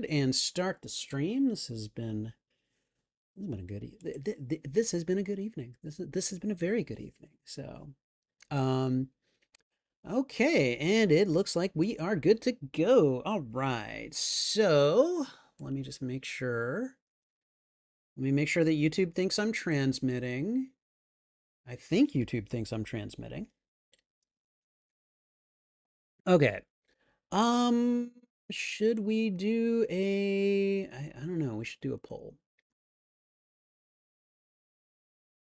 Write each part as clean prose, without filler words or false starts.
and start the stream. This has been a good evening. This has been a very good evening. So, um, okay, and it looks like we are good to go. All right. So, let me just make sure. Let me make sure that YouTube thinks I'm transmitting. I think YouTube thinks I'm transmitting. Okay. Um, should we do I don't know, we should do a poll.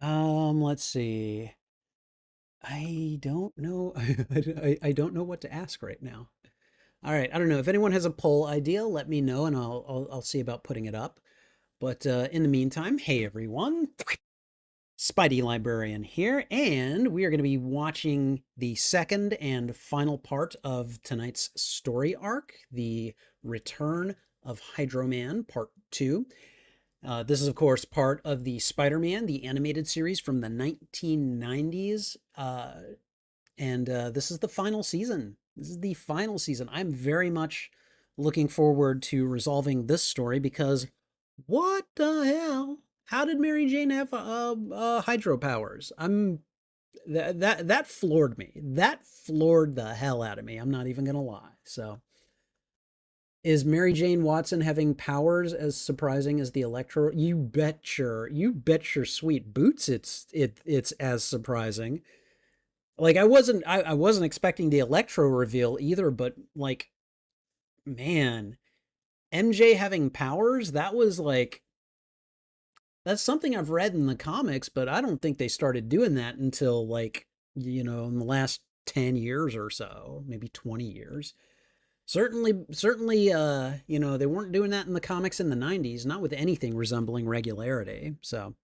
Let's see. I don't know. I don't know what to ask right now. All right, I don't know. If anyone has a poll idea, let me know and I'll see about putting it up. But in the meantime, hey everyone. Spidey Librarian here, and we are going to be watching the second and final part of tonight's story arc, The Return of Hydro-Man, Part 2. This is, of course, part of the Spider-Man, the animated series from the 1990s, and this is the final season. This is the final season. I'm very much looking forward to resolving this story because what the hell? How did Mary Jane have hydro powers? That floored me. That floored the hell out of me. I'm not even gonna lie. So, is Mary Jane Watson having powers as surprising as the Electro? You bet your sweet boots. It's as surprising. Like I wasn't expecting the Electro reveal either, but like, man, MJ having powers, that's something I've read in the comics, but I don't think they started doing that until like, in the last 10 years or so, maybe 20 years. Certainly, they weren't doing that in the comics in the 90s, not with anything resembling regularity. So,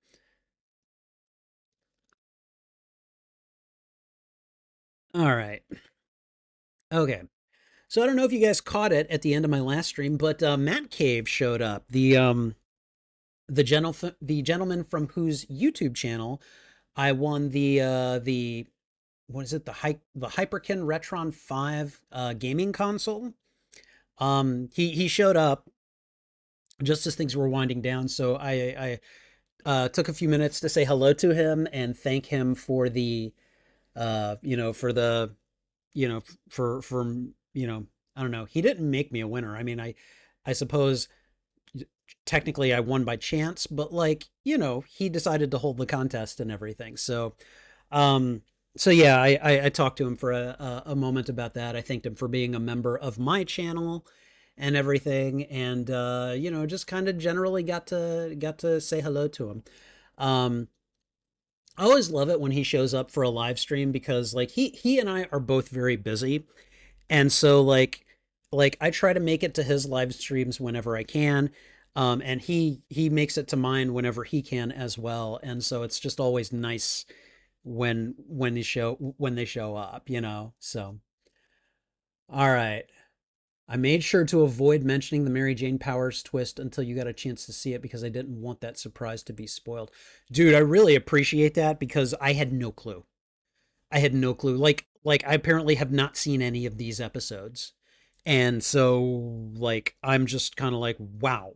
all right. Okay. So I don't know if you guys caught it at the end of my last stream, but Matt Cave showed up. The gentleman from whose YouTube channel I won the what is it, the Hyperkin Retron 5 gaming console. He showed up just as things were winding down, so I took a few minutes to say hello to him and thank him for the for the for I don't know, he didn't make me a winner. I mean, I suppose technically I won by chance, but like, he decided to hold the contest and everything. Um, so yeah, I talked to him for a moment about that. I thanked him for being a member of my channel and everything, and just kind of generally got to say hello to him. Um, I always love it when he shows up for a live stream because like he and I are both very busy, and so like I try to make it to his live streams whenever I can. And he makes it to mine whenever he can as well. And so it's just always nice when they show up, So, all right. I made sure to avoid mentioning the Mary Jane Powers twist until you got a chance to see it because I didn't want that surprise to be spoiled. Dude, I really appreciate that because I had no clue. I had no clue. Like I apparently have not seen any of these episodes. And so like I'm just kind of like, wow.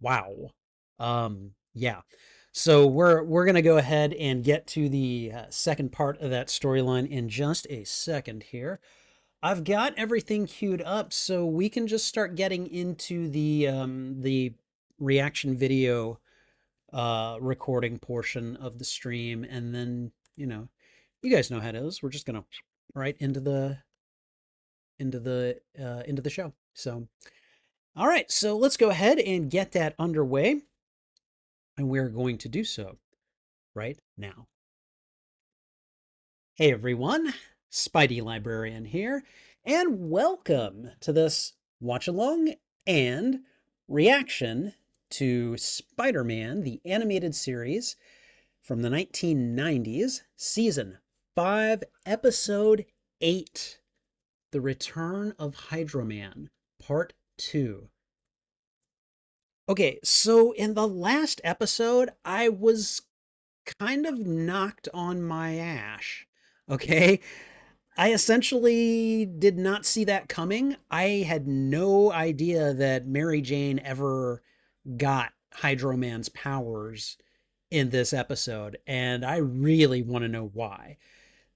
Wow. Yeah. So we're gonna go ahead and get to the second part of that storyline in just a second here. I've got everything queued up, so we can just start getting into the reaction video recording portion of the stream, and then you guys know how it is. We're just gonna right into the show. So, all right, so let's go ahead and get that underway, and we're going to do so right now. Hey everyone, Spidey Librarian here, and welcome to this watch along and reaction to Spider-Man, the animated series from the 1990s, season 5, episode 8, The Return of Hydro-Man, part 2. Okay, so in the last episode, I was kind of knocked on my ash. Okay. I essentially did not see that coming. I had no idea that Mary Jane ever got Hydro Man's powers in this episode, and I really want to know why.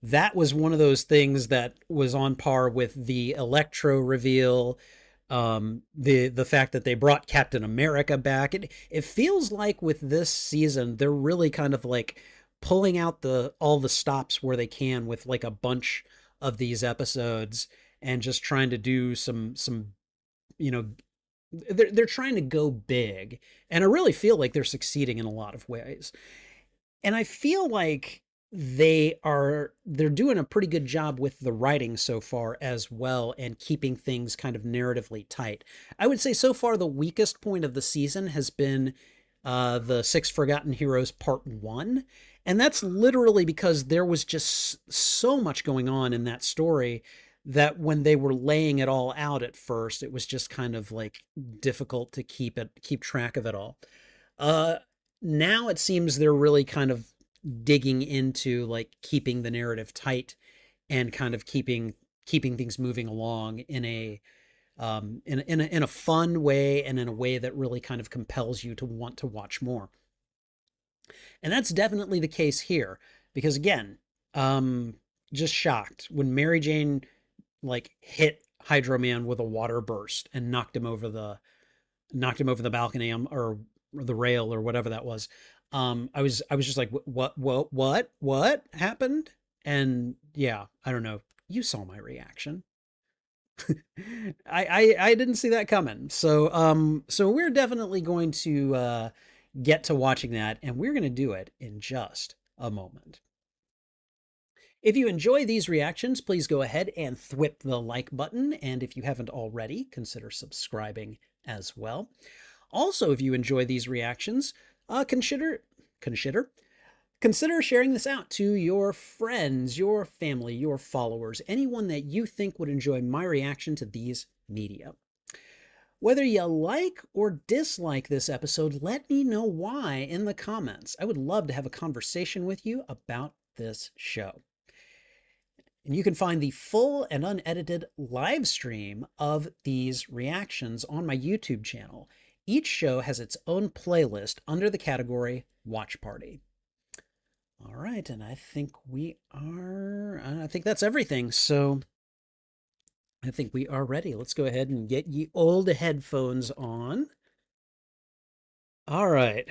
That was one of those things that was on par with the Electro reveal, the fact that they brought Captain America back. It feels like with this season they're really kind of like pulling out the all the stops where they can with like a bunch of these episodes and just trying to do some you know they're trying to go big, and I really feel like they're succeeding in a lot of ways. And I feel like they're doing a pretty good job with the writing so far as well, and keeping things kind of narratively tight. I would say so far the weakest point of the season has been the Six Forgotten Heroes Part 1. And that's literally because there was just so much going on in that story that when they were laying it all out at first, it was just kind of like difficult to keep track of it all. Uh, Now it seems they're really kind of digging into like keeping the narrative tight and kind of keeping things moving along in a in a fun way, and in a way that really kind of compels you to want to watch more. And that's definitely the case here, because again, um just shocked when Mary Jane like hit Hydro Man with a water burst and knocked him over the balcony, or the rail or whatever that was. I was just like, what happened? And yeah, I don't know. You saw my reaction. I didn't see that coming. So we're definitely going to get to watching that, and we're going to do it in just a moment. If you enjoy these reactions, please go ahead and thwip the like button, and if you haven't already, consider subscribing as well. Also, if you enjoy these reactions, consider consider sharing this out to your friends, your family, your followers, anyone that you think would enjoy my reaction to these media. Whether you like or dislike this episode, let me know why in the comments. I would love to have a conversation with you about this show. And you can find the full and unedited live stream of these reactions on my YouTube channel. Each show has its own playlist under the category Watch Party. All right, and I think I think that's everything. So I think we are ready. Let's go ahead and get ye old headphones on. All right.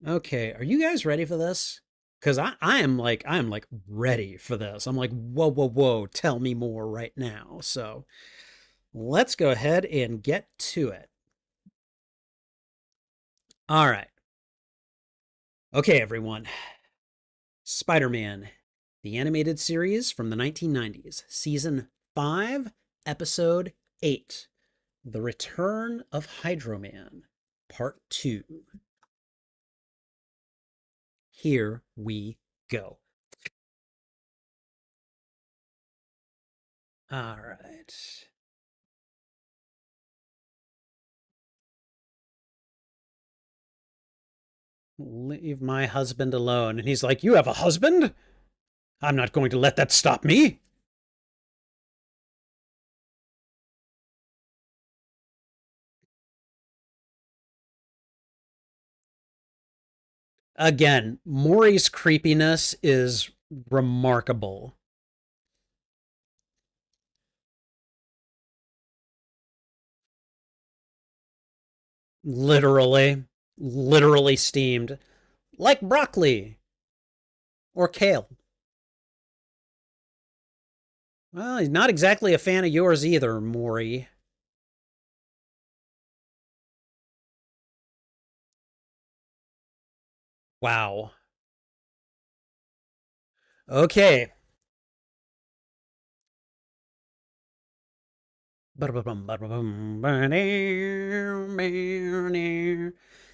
Okay, are you guys ready for this? Because I am like ready for this. I'm like, whoa, whoa, whoa, tell me more right now. So let's go ahead and get to it. All right. Okay, everyone. Spider-Man, the animated series from the 1990s, season 5, episode 8. The Return of Hydro Man, part 2. Here we go. All right. Leave my husband alone. And he's like, you have a husband? I'm not going to let that stop me. Again, Maury's creepiness is remarkable. Literally, literally steamed. Like broccoli or kale. Well, he's not exactly a fan of yours either, Maury. Wow. Okay.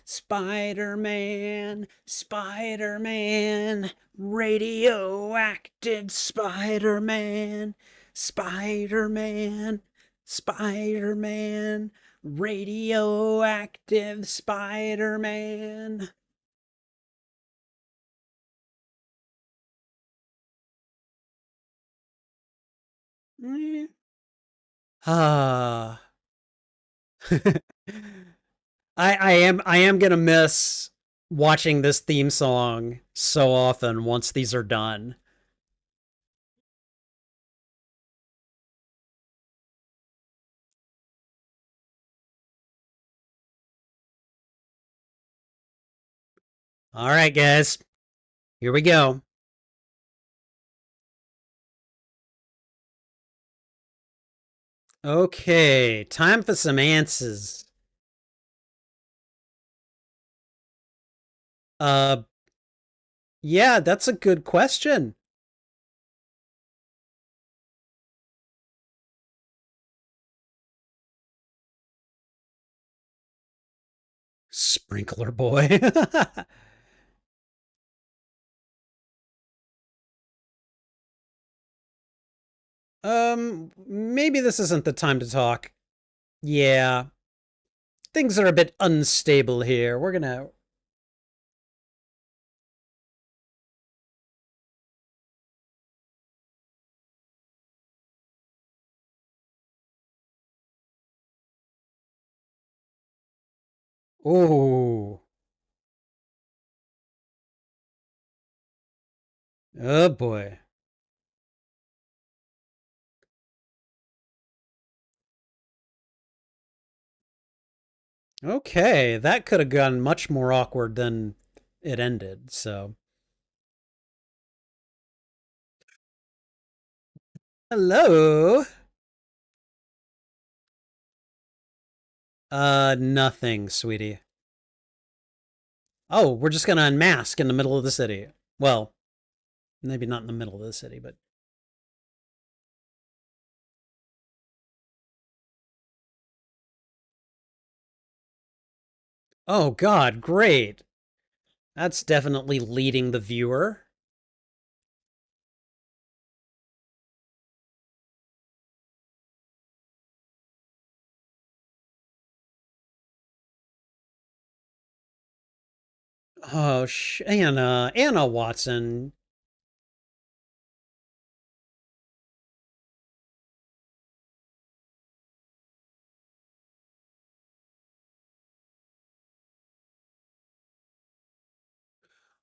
Spider-Man, Spider-Man, radioactive Spider-Man, Spider-Man, Spider-Man, radioactive Spider-Man. Eh. Ah. I am gonna miss watching this theme song so often once these are done. All right, guys, here we go. Okay, time for some answers. Uh, yeah, that's a good question. Sprinkler boy. Maybe this isn't the time to talk. Yeah, things are a bit unstable here. We're gonna. Oh, oh boy. Okay, that could have gone much more awkward than it ended. So, hello. Nothing, sweetie. Oh, we're just gonna unmask in the middle of the city. Well, maybe not in the middle of the city, but oh god, great. That's definitely leading the viewer. Oh, Anna Watson.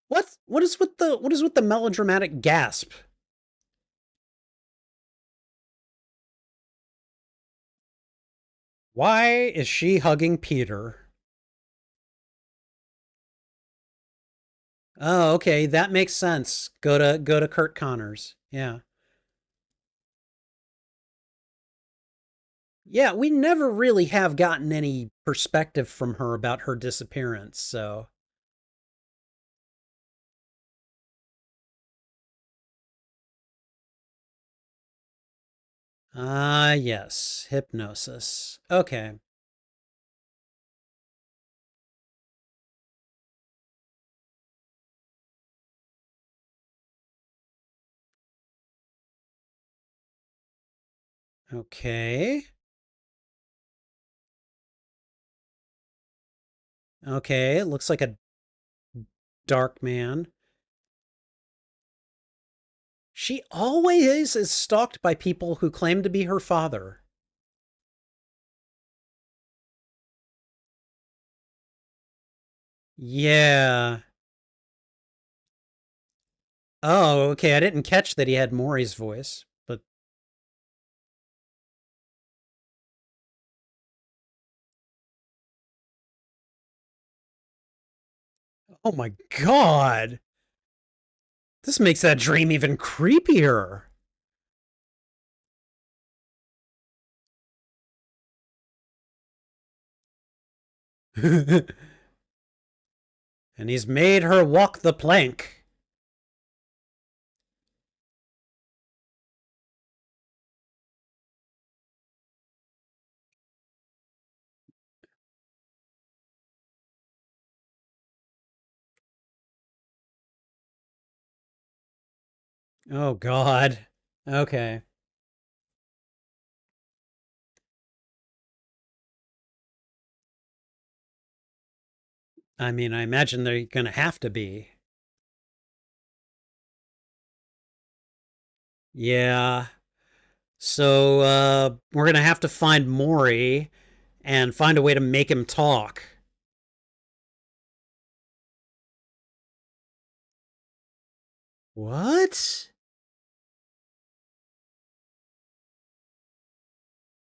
What is with the melodramatic gasp? Why is she hugging Peter? Oh, okay, that makes sense. Go to Kurt Connors. Yeah. Yeah, we never really have gotten any perspective from her about her disappearance, so. Ah, yes, hypnosis. Okay. Okay. Okay, it looks like a dark man. She always is stalked by people who claim to be her father. Yeah. Oh, okay, I didn't catch that he had Maury's voice, but oh my god. This makes that dream even creepier. And he's made her walk the plank. Oh god. Okay. I mean, I imagine they're gonna have to be. Yeah. So we're gonna have to find Maury and find a way to make him talk. What?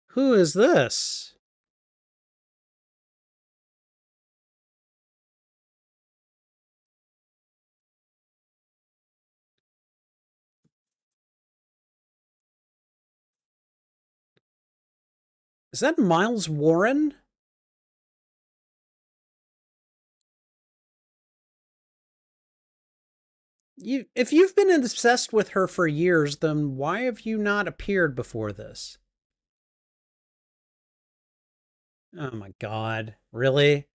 Who is this? Is that Miles Warren? If you've been obsessed with her for years, then why have you not appeared before this? Oh my god. Really?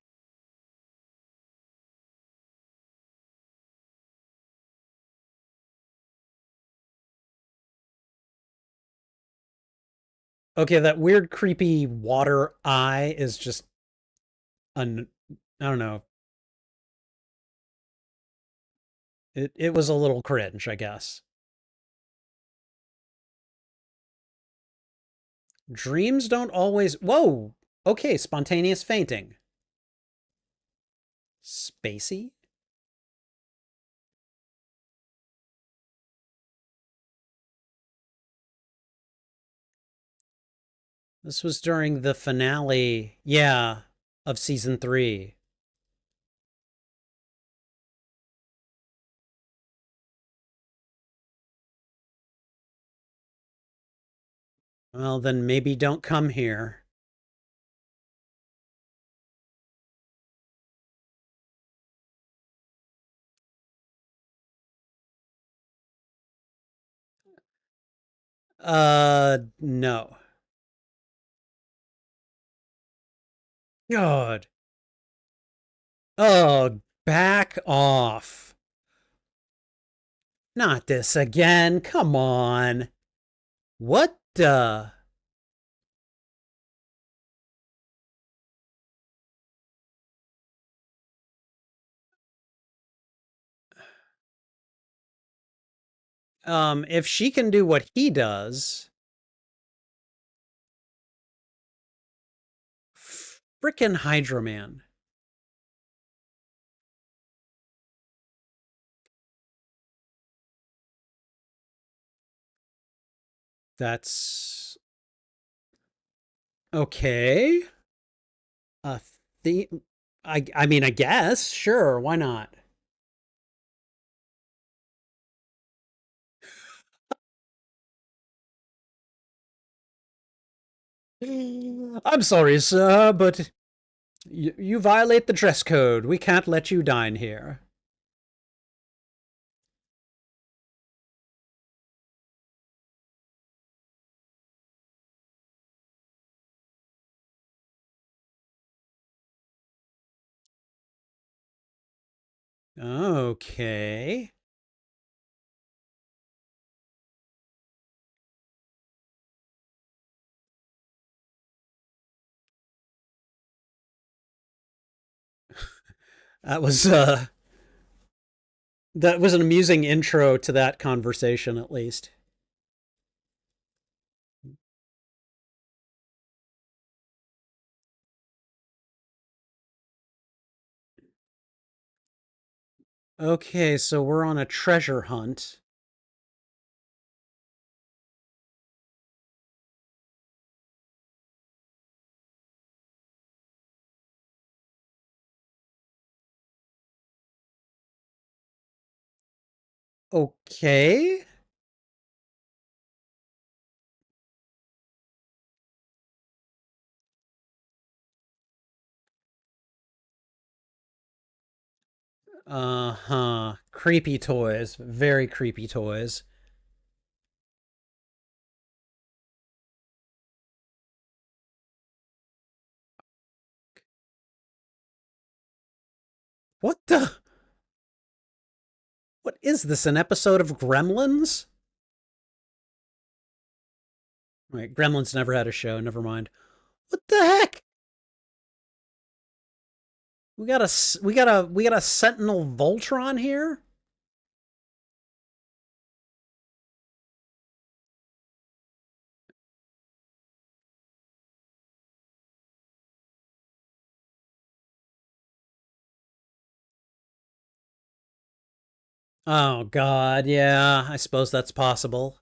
Okay, that weird creepy water eye is just I don't know. It was a little cringe, I guess. Dreams don't always whoa. Okay, spontaneous fainting. Spacey? This was during the finale, yeah, of season 3. Well, then maybe don't come here. No. God. Oh, back off. Not this again. Come on. What the? If she can do what he does, frickin' Hydro Man. That's okay. A the I mean, I guess, sure, why not? I'm sorry, sir, but you violate the dress code. We can't let you dine here. Okay. That was that was an amusing intro to that conversation, at least. Okay, so we're on a treasure hunt. Okay. Uh-huh. Creepy toys. Very creepy toys. What the? What is this, an episode of Gremlins? Wait, Gremlins never had a show, never mind. What the heck? We got a Sentinel Voltron here? Oh, God. Yeah, I suppose that's possible.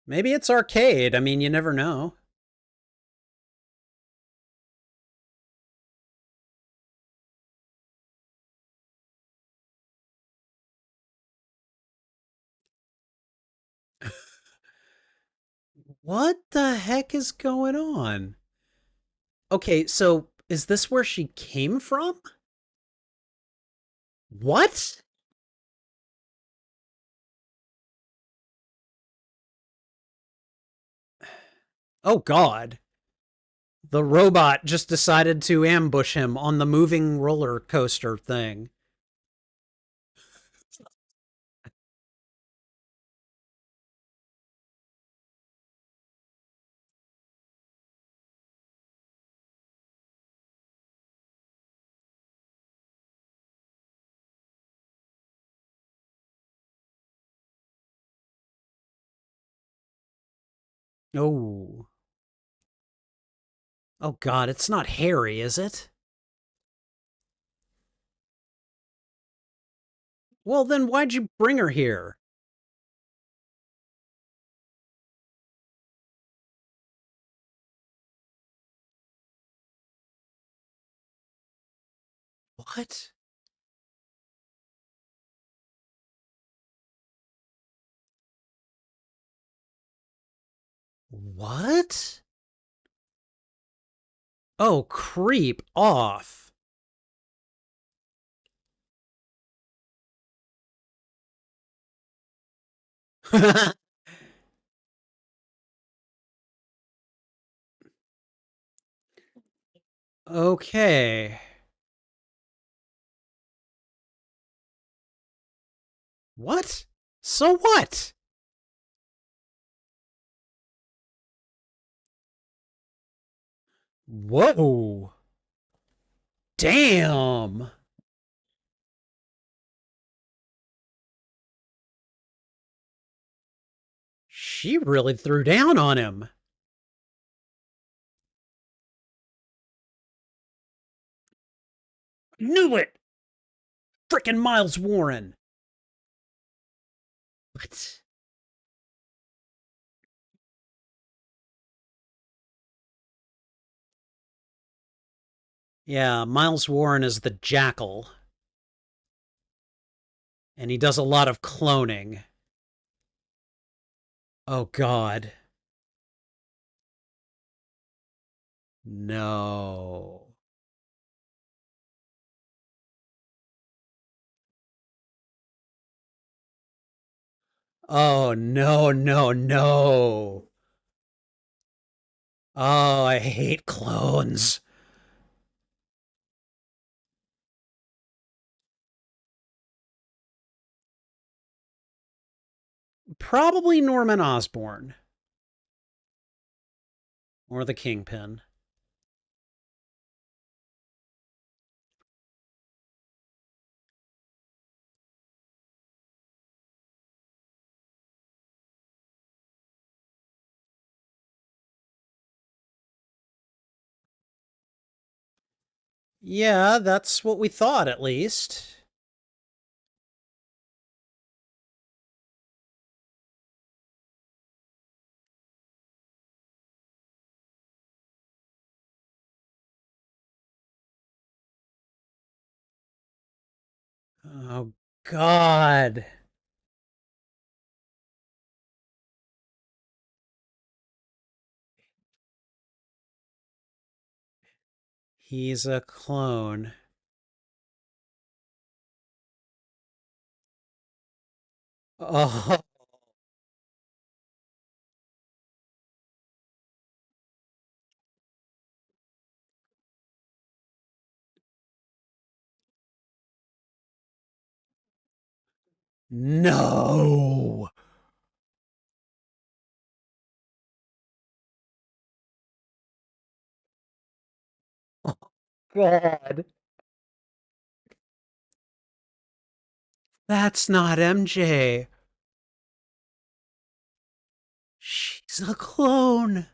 Maybe it's arcade. I mean, you never know. What the heck is going on? Okay, so is this where she came from? What? Oh, God. The robot just decided to ambush him on the moving roller coaster thing. Oh. Oh, God, it's not Harry, is it? Well, then why'd you bring her here? What? What? Oh, creep off. Okay. What? So what? Whoa. Damn. She really threw down on him. Knew it. Frickin' Miles Warren. What? Yeah, Miles Warren is the jackal, and he does a lot of cloning. Oh, God. No. Oh, no, no, no. Oh, I hate clones. Probably Norman Osborn or the Kingpin. Yeah, that's what we thought, at least. Oh, God. He's a clone. Oh, no. Oh, God. That's not MJ. She's a clone.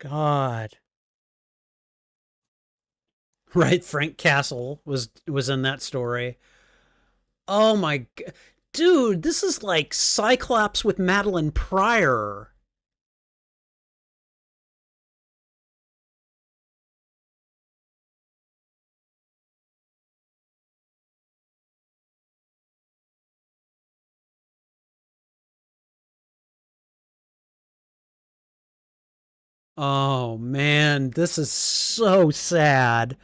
God. Right, Frank Castle was in that story. Oh my dude, this is like Cyclops with Madeline Pryor. Oh man, this is so sad.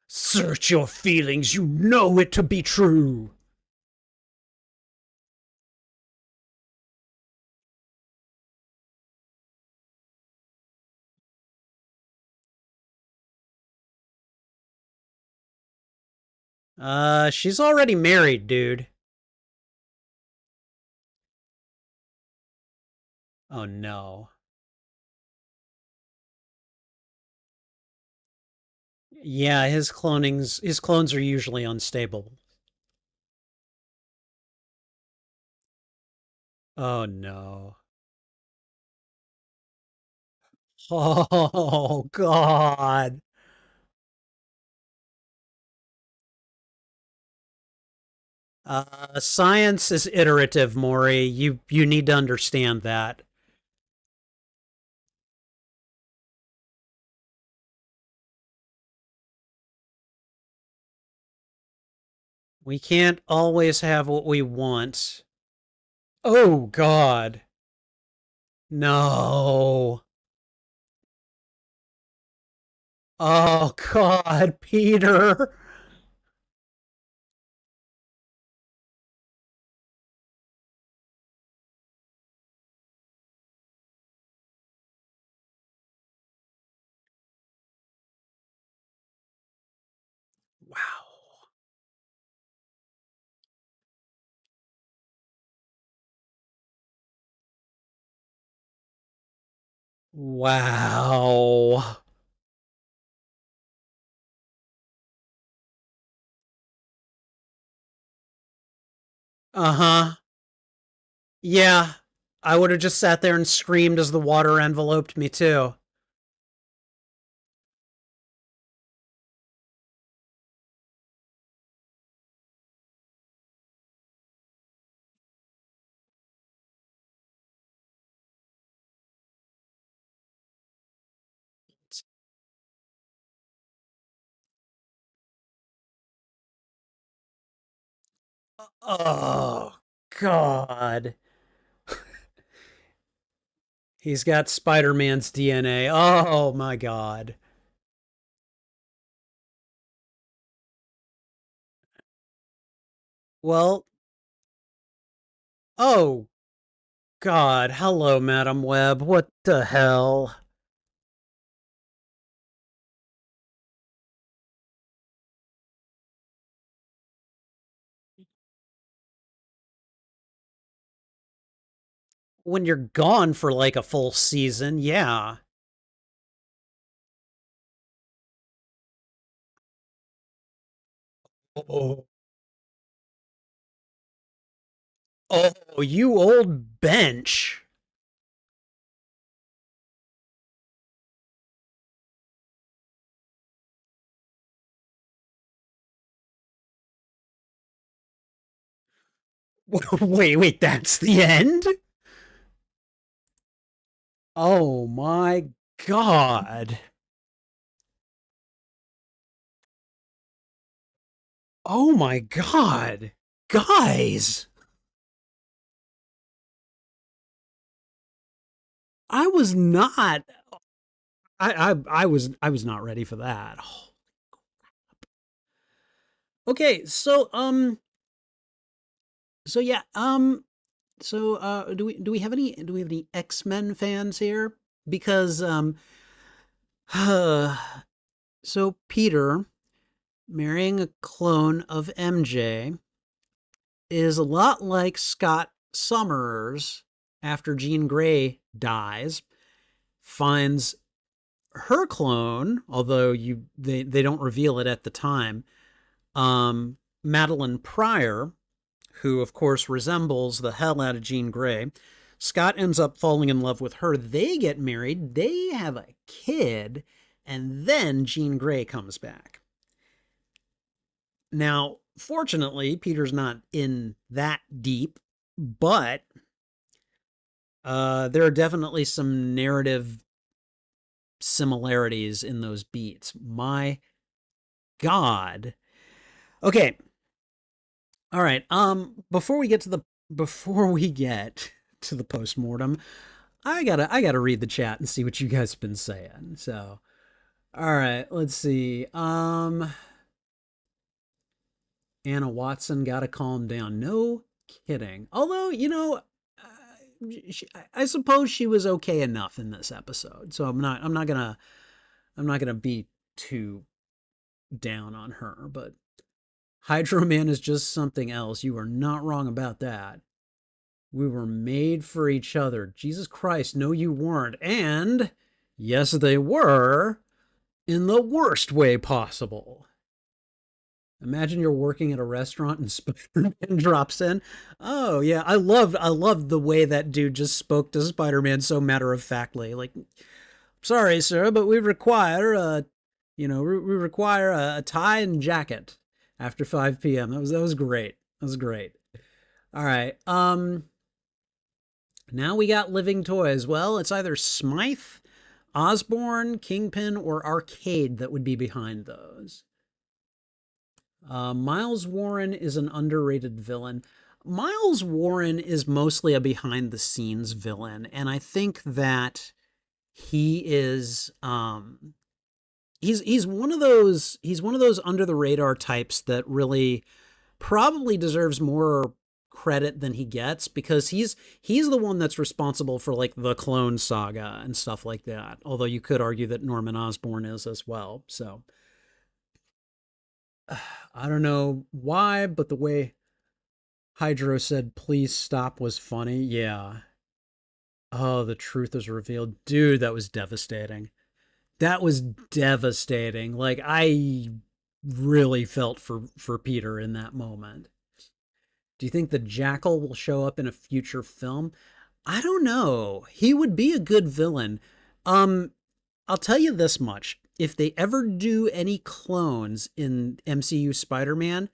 Search your feelings, you know it to be true. She's already married, dude. Oh no. Yeah, his clones are usually unstable. Oh no. Oh god. Science is iterative, Maury. You need to understand that. We can't always have what we want. Oh god. No. Oh god, Peter. Wow. Wow. Uh-huh. Yeah. I would have just sat there and screamed as the water enveloped me too. Oh god. He's got Spider-Man's DNA. Oh my god. Well, oh god. Hello, Madam Web. What the hell? When you're gone for like a full season, yeah. Oh, oh, you old bench. Wait, that's the end? Oh my god. Oh my god. Guys, I was not I was not ready for that. Okay, so yeah, do we have any X-Men fans here? Because so Peter marrying a clone of MJ is a lot like Scott Summers after Jean Grey dies, finds her clone, although they don't reveal it at the time, um, Madeline Pryor, who of course resembles the hell out of Jean Grey. Scott ends up falling in love with her. They get married, they have a kid, and then Jean Grey comes back. Now, fortunately, Peter's not in that deep, but there are definitely some narrative similarities in those beats. My God. Okay. All right. Before we get to the postmortem, I gotta read the chat and see what you guys have been saying. So, all right, let's see. Anna Watson gotta calm down. No kidding. Although, I suppose she was okay enough in this episode. So I'm not gonna be too down on her, but Hydro Man is just something else. You are not wrong about that. We were made for each other. Jesus Christ, no, you weren't. And yes, they were, in the worst way possible. Imagine you're working at a restaurant and Spider-Man drops in. Oh yeah, I loved the way that dude just spoke to Spider-Man so matter-of-factly. Like, sorry, sir, but we require we require a tie and jacket after 5 p.m. That was great. That was great. All right. Now we got living toys. Well, it's either Smythe, Osborne, Kingpin, or Arcade that would be behind those. Miles Warren is an underrated villain. Miles Warren is mostly a behind-the-scenes villain, and I think that he is he's one of those under the radar types that really probably deserves more credit than he gets, because he's the one that's responsible for like the Clone Saga and stuff like that. Although you could argue that Norman Osborn is as well. So I don't know why, but the way Hydro said please stop was funny. Yeah. Oh, the truth is revealed. Dude, that was devastating. That was devastating. Like, I really felt for Peter in that moment. Do you think the Jackal will show up in a future film? I don't know. He would be a good villain. I'll tell you this much. If they ever do any clones in MCU Spider-Man,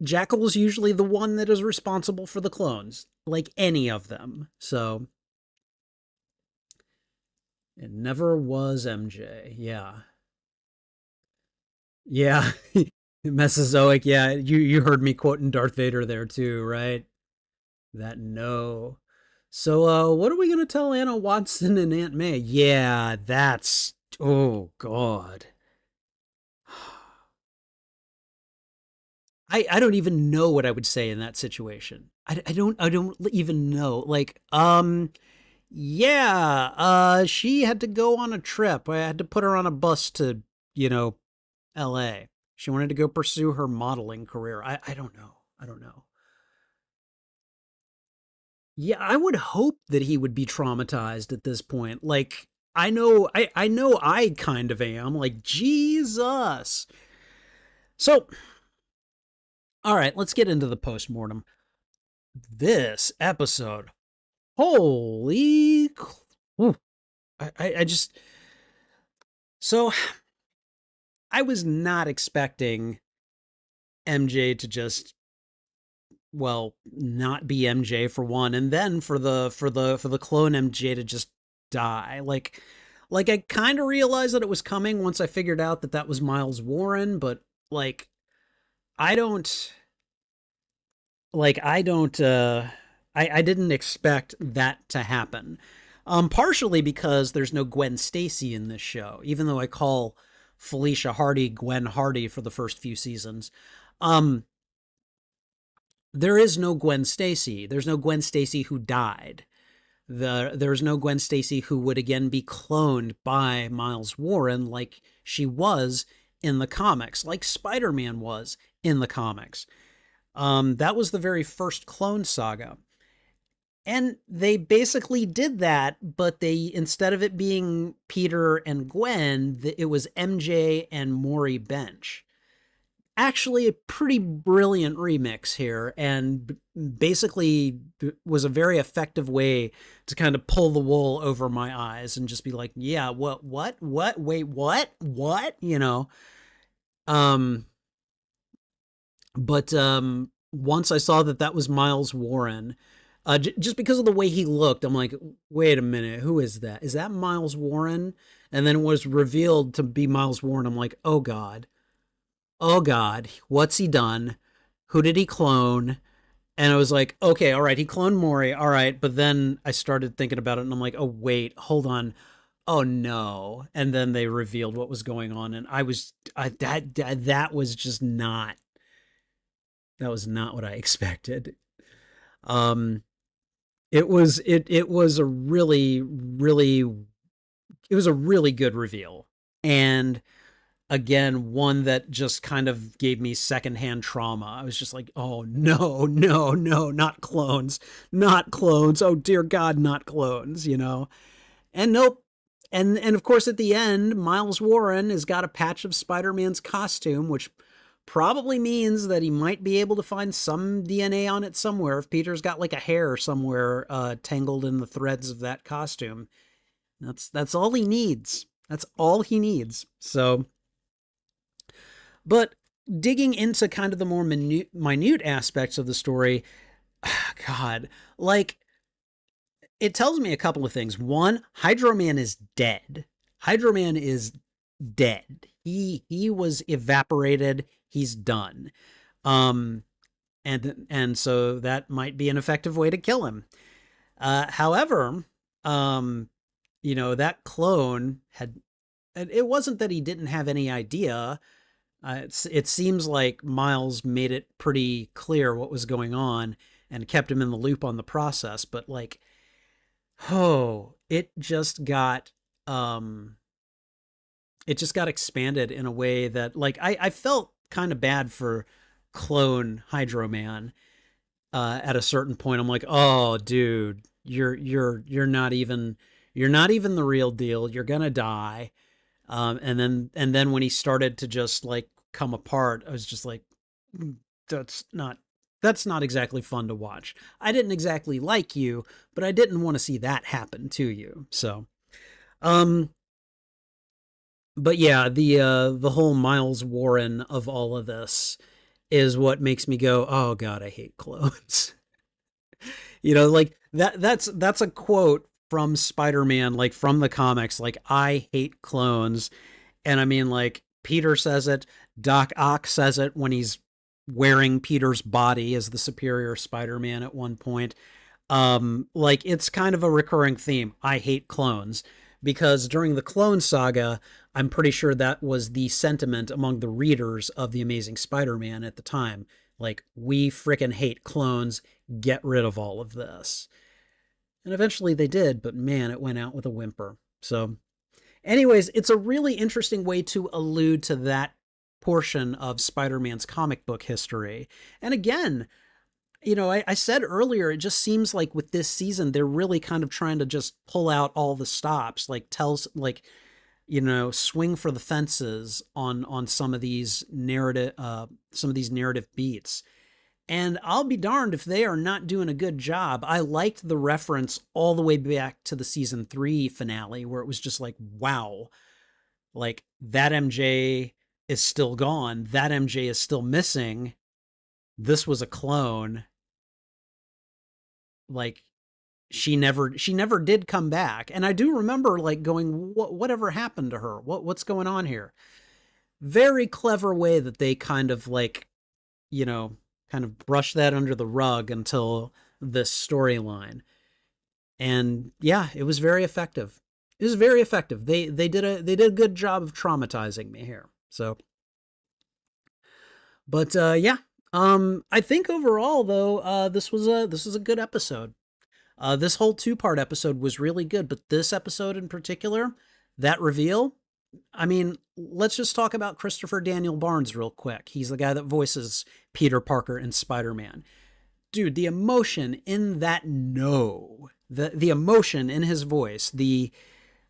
Jackal's usually the one that is responsible for the clones, like any of them. So it never was MJ. Yeah. Yeah. Mesozoic. Yeah, you heard me quoting Darth Vader there too, right? That no. So what are we going to tell Anna Watson and Aunt May? Yeah, that's oh god. I don't even know what I would say in that situation. I don't even know. Like, yeah, she had to go on a trip. I had to put her on a bus to, LA. She wanted to go pursue her modeling career. I don't know. I don't know. Yeah, I would hope that he would be traumatized at this point. Like, I know I kind of am. Like, Jesus. So, all right, let's get into the postmortem. This episode, holy, I just, so I was not expecting MJ to just, well, not be MJ for one, and then for the clone MJ to just die. Like I kind of realized that it was coming once I figured out that that was Miles Warren, but like I don't I don't I didn't expect that to happen. Partially because there's no Gwen Stacy in this show, even though I call Felicia Hardy Gwen Hardy for the first few seasons. Um, there is no Gwen Stacy. There's no Gwen Stacy who died. There's no Gwen Stacy who would again be cloned by Miles Warren like she was in the comics, like Spider-Man was in the comics. That was the very first Clone Saga. And they basically did that, but they, instead of it being Peter and Gwen, it was MJ and Maury Bench. actually a pretty brilliant remix here, and basically was a very effective way to kind of pull the wool over my eyes and just be like, yeah, wait, what, um but once I saw that that was Miles Warren, just because of the way he looked, I'm like, wait a minute, who is that? Is that Miles Warren? And then it was revealed to be Miles Warren. I'm like, oh God, what's he done? Who did he clone? And I was like, okay, all right, he cloned Maury, all right. But then I started thinking about it, and I'm like, oh wait, hold on, oh no. And then they revealed what was going on, and that was just not that was not what I expected. Um, it was a it was a really good reveal, and again, one that just kind of gave me secondhand trauma. I was just like, oh no, no, no, not clones, not clones. Oh dear God, not clones, And nope. And of course at the end, Miles Warren has got a patch of Spider-Man's costume, which probably means that he might be able to find some DNA on it somewhere. If Peter's got like a hair somewhere tangled in the threads of that costume, that's all he needs. That's all he needs. So, but digging into kind of the more minute aspects of the story, God, like it tells me a couple of things. One, Hydro Man is dead. Hydro Man is dead. He was evaporated. He's done. Um, and so that might be an effective way to kill him. However, that clone had. It wasn't that he didn't have any idea. It seems like Miles made it pretty clear what was going on and kept him in the loop on the process. But like, oh, it just got expanded in a way that like I felt kind of bad for clone Hydro Man at a certain point. I'm like, oh dude, you're not even the real deal. You're gonna die. And then when he started to just like come apart, I was just like, that's not exactly fun to watch. I didn't exactly like you, but I didn't want to see that happen to you. So, um, but yeah, the whole Miles Warren of all of this is what makes me go, oh God, I hate clones. Like that's a quote from Spider-Man, like from the comics, like I hate clones. And I mean, like Peter says it, Doc Ock says it when he's wearing Peter's body as the superior Spider-Man at one point. Like it's kind of a recurring theme. I hate clones because during the Clone Saga, I'm pretty sure that was the sentiment among the readers of The Amazing Spider-Man at the time. Like, we freaking hate clones. Get rid of all of this. And eventually they did, but man, it went out with a whimper. So, anyways, it's a really interesting way to allude to that portion of Spider-Man's comic book history. And again, I said earlier, it just seems like with this season, they're really kind of trying to just pull out all the stops, like swing for the fences on some of these narrative beats. And I'll be darned if they are not doing a good job. I liked the reference all the way back to the season 3 finale, where it was just like, wow, like that MJ is still gone. That MJ is still missing. This was a clone. Like she never did come back. And I do remember like going, whatever happened to her? What's going on here? Very clever way that they kind of like, kind of brush that under the rug until this storyline. And yeah, it was very effective. It was very effective. They did a good job of traumatizing me here. So, but yeah, I think overall though, this was a good episode. This whole 2-part episode was really good, but this episode in particular, that reveal, I mean, let's just talk about Christopher Daniel Barnes real quick. He's the guy that voices Peter Parker in Spider-Man. Dude, the emotion in that the emotion in his voice, the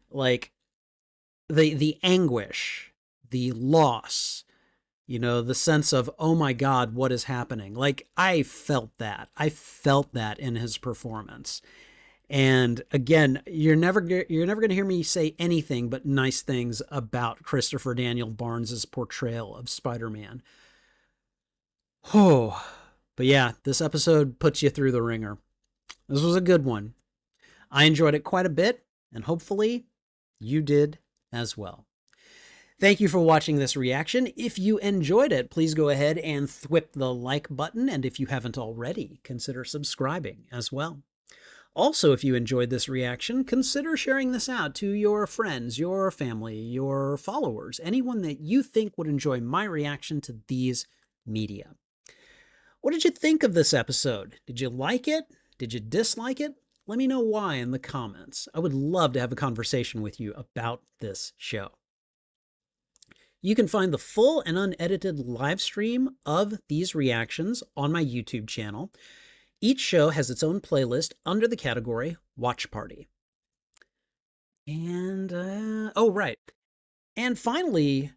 like the anguish, the loss, You know, the sense of, oh my God, what is happening? Like, I felt that. I felt that in his performance. And again, you're never going to hear me say anything but nice things about Christopher Daniel Barnes's portrayal of Spider-Man. Oh, but yeah, this episode puts you through the ringer. This was a good one. I enjoyed it quite a bit, and hopefully you did as well. Thank you for watching this reaction. If you enjoyed it, please go ahead and thwip the like button, and if you haven't already, consider subscribing as well. Also, if you enjoyed this reaction, consider sharing this out to your friends, your family, your followers, anyone that you think would enjoy my reaction to these media. What did you think of this episode? Did you like it? Did you dislike it? Let me know why in the comments. I would love to have a conversation with you about this show. You can find the full and unedited live stream of these reactions on my YouTube channel. Each show has its own playlist under the category Watch Party. And, oh, right. And finally,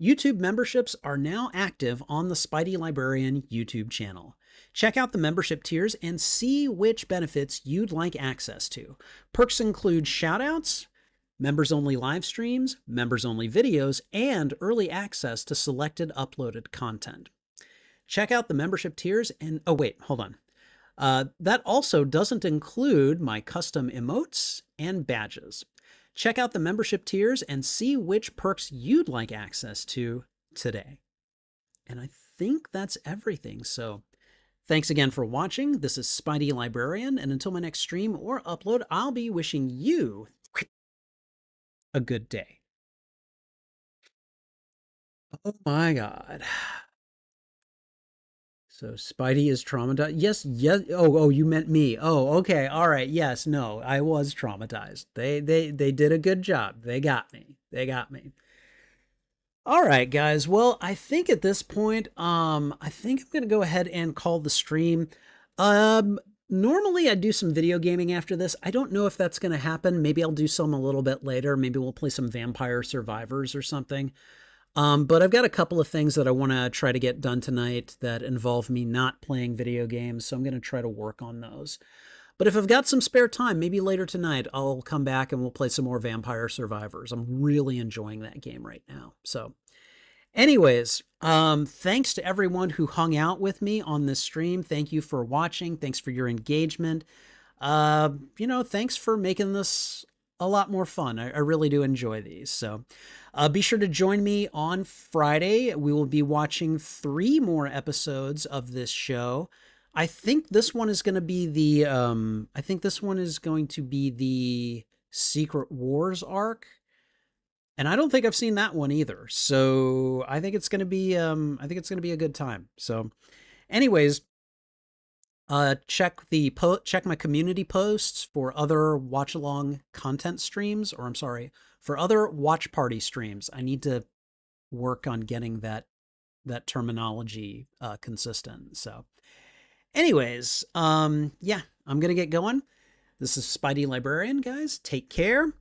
YouTube memberships are now active on the Spidey Librarian YouTube channel. Check out the membership tiers and see which benefits you'd like access to. Perks include shoutouts, members-only live streams, members-only videos, and early access to selected uploaded content. Check out the membership tiers and, oh wait, hold on. That also doesn't include my custom emotes and badges. Check out the membership tiers and see which perks you'd like access to today. And I think that's everything. So thanks again for watching. This is Spidey Librarian, and until my next stream or upload, I'll be wishing you a good day. Oh my God. So Spidey is traumatized. Yes, yes. Oh, you meant me. Oh, okay. All right. Yes, no, I was traumatized. They did a good job. They got me. They got me. All right, guys. Well, I think at this point, I think I'm gonna go ahead and call the stream. Normally I do some video gaming after this. I don't know if that's gonna happen. Maybe I'll do some a little bit later. Maybe we'll play some Vampire Survivors or something. But I've got a couple of things that I want to try to get done tonight that involve me not playing video games, so I'm going to try to work on those. But if I've got some spare time, maybe later tonight, I'll come back and we'll play some more Vampire Survivors. I'm really enjoying that game right now. So anyways, thanks to everyone who hung out with me on this stream. Thank you for watching. Thanks for your engagement. Thanks for making this a lot more fun. I really do enjoy these. So be sure to join me on Friday. We will be watching 3 more episodes of this show. I think this one is going to be the Secret Wars arc. And I don't think I've seen that one either. So I think it's going to be a good time. So anyways, check my community posts for other watch along content streams, or I'm sorry, for other watch party streams. I need to work on getting that terminology consistent. So anyways, yeah, I'm going to get going. This is Spidey Librarian, guys. Take care.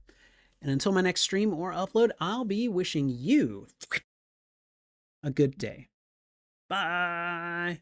And until my next stream or upload, I'll be wishing you a good day. Bye.